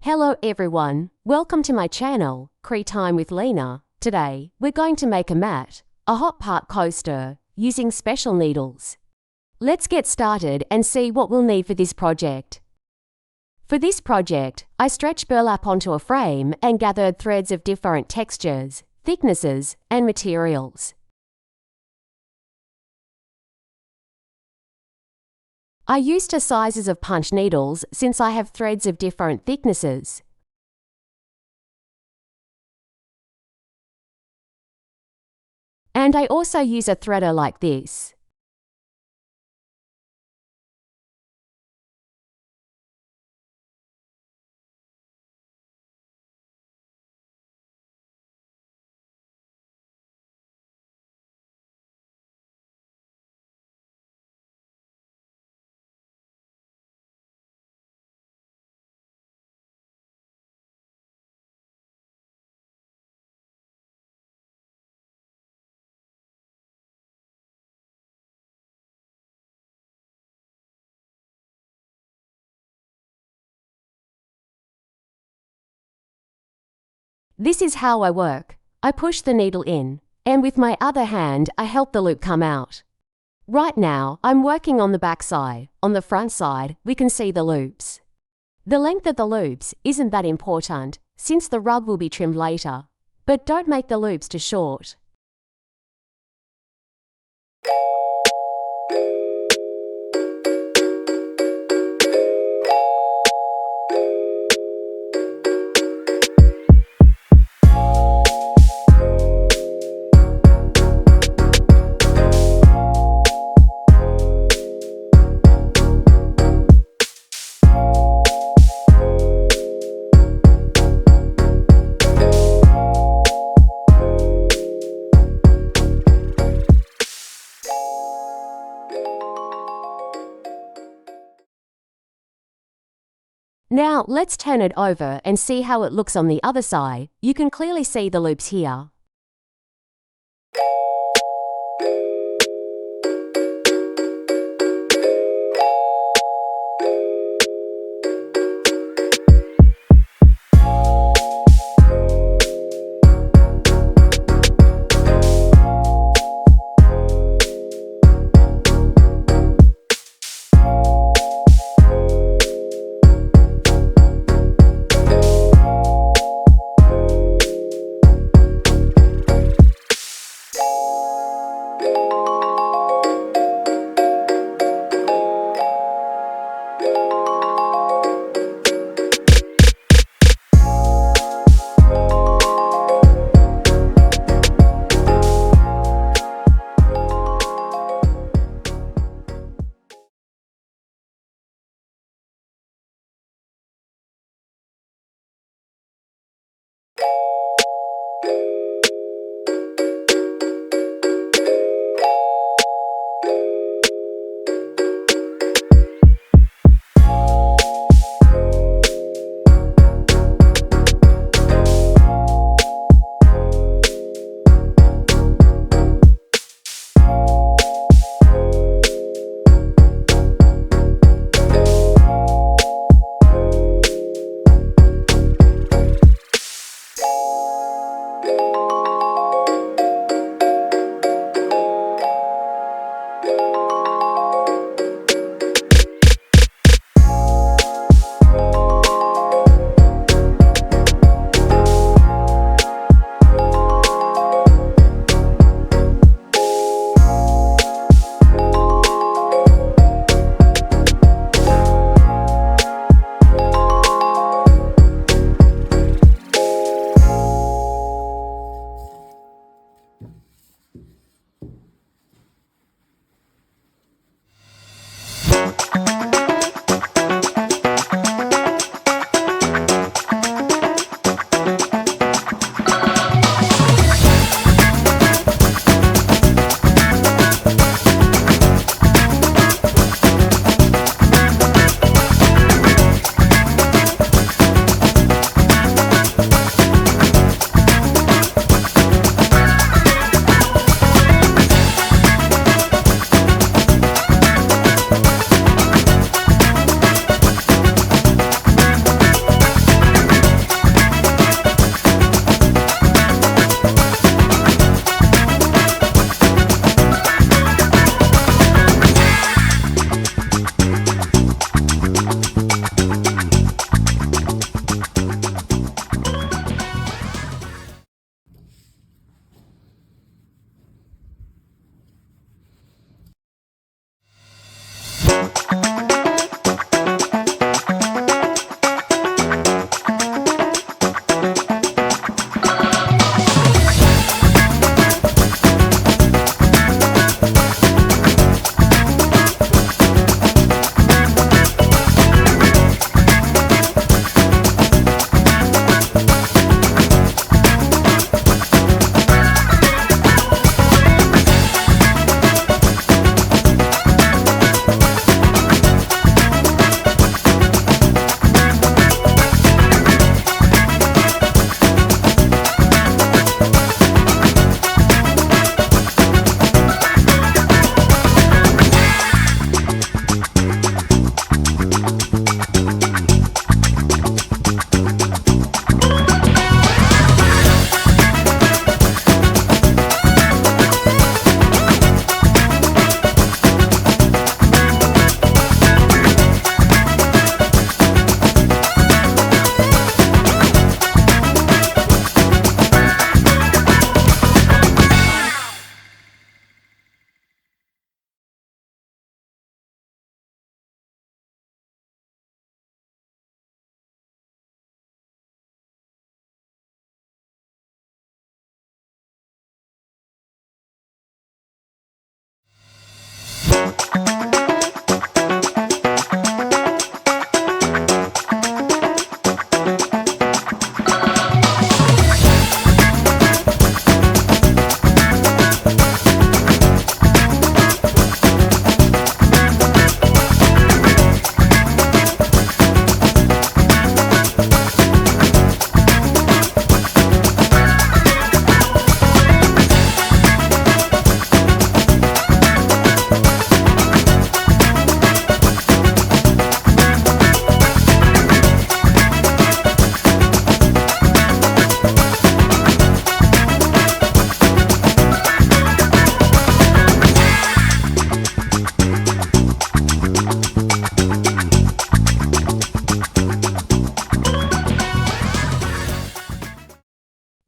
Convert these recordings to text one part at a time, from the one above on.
Hello everyone, welcome to my channel, Cree Time with Lena. Today, we're going to make a mat, a hot part coaster, using special needles. Let's get started and see what we'll need for this project. For this project, I stretched burlap onto a frame and gathered threads of different textures, thicknesses, and materials. I used two sizes of punch needles since I have threads of different thicknesses. And I also use a threader like this. This is how I work. I push the needle in, and with my other hand I help the loop come out. Right now, I'm working on the back side. On the front side, we can see the loops. The length of the loops isn't that important, since the rub will be trimmed later. But don't make the loops too short. Now, let's turn it over and see how it looks on the other side. You can clearly see the loops here.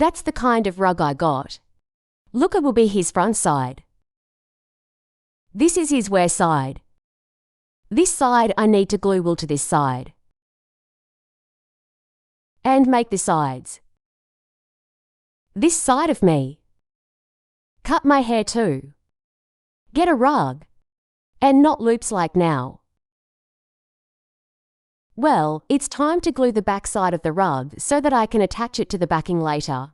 That's the kind of rug I got. Look, it will be his front side. This is his wear side. This side I need to glue wool to this side. And make the sides. This side of me. Cut my hair too. Get a rug. And not loops like now. Well, it's time to glue the back side of the rug so that I can attach it to the backing later.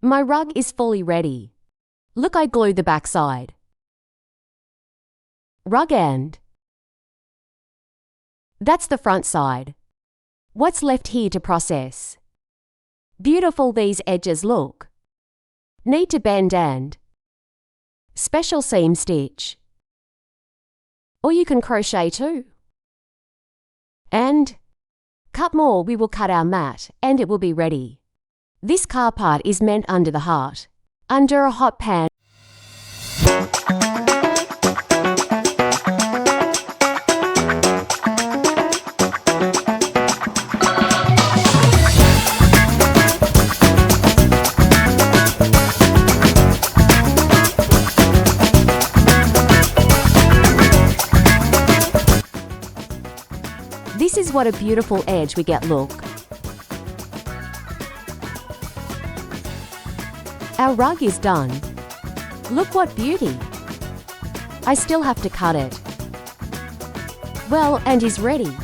My rug is fully ready. Look, I glued the back side. Rug end. That's the front side. What's left here to process? Beautiful these edges look. Need to bend and special seam stitch. Or you can crochet too. And cut more, we will cut our mat and it will be ready. This car part is meant under the heart, under a hot pan. This is what a beautiful edge we get look. Our rug is done. Look what beauty. I still have to cut it. Well, and is ready.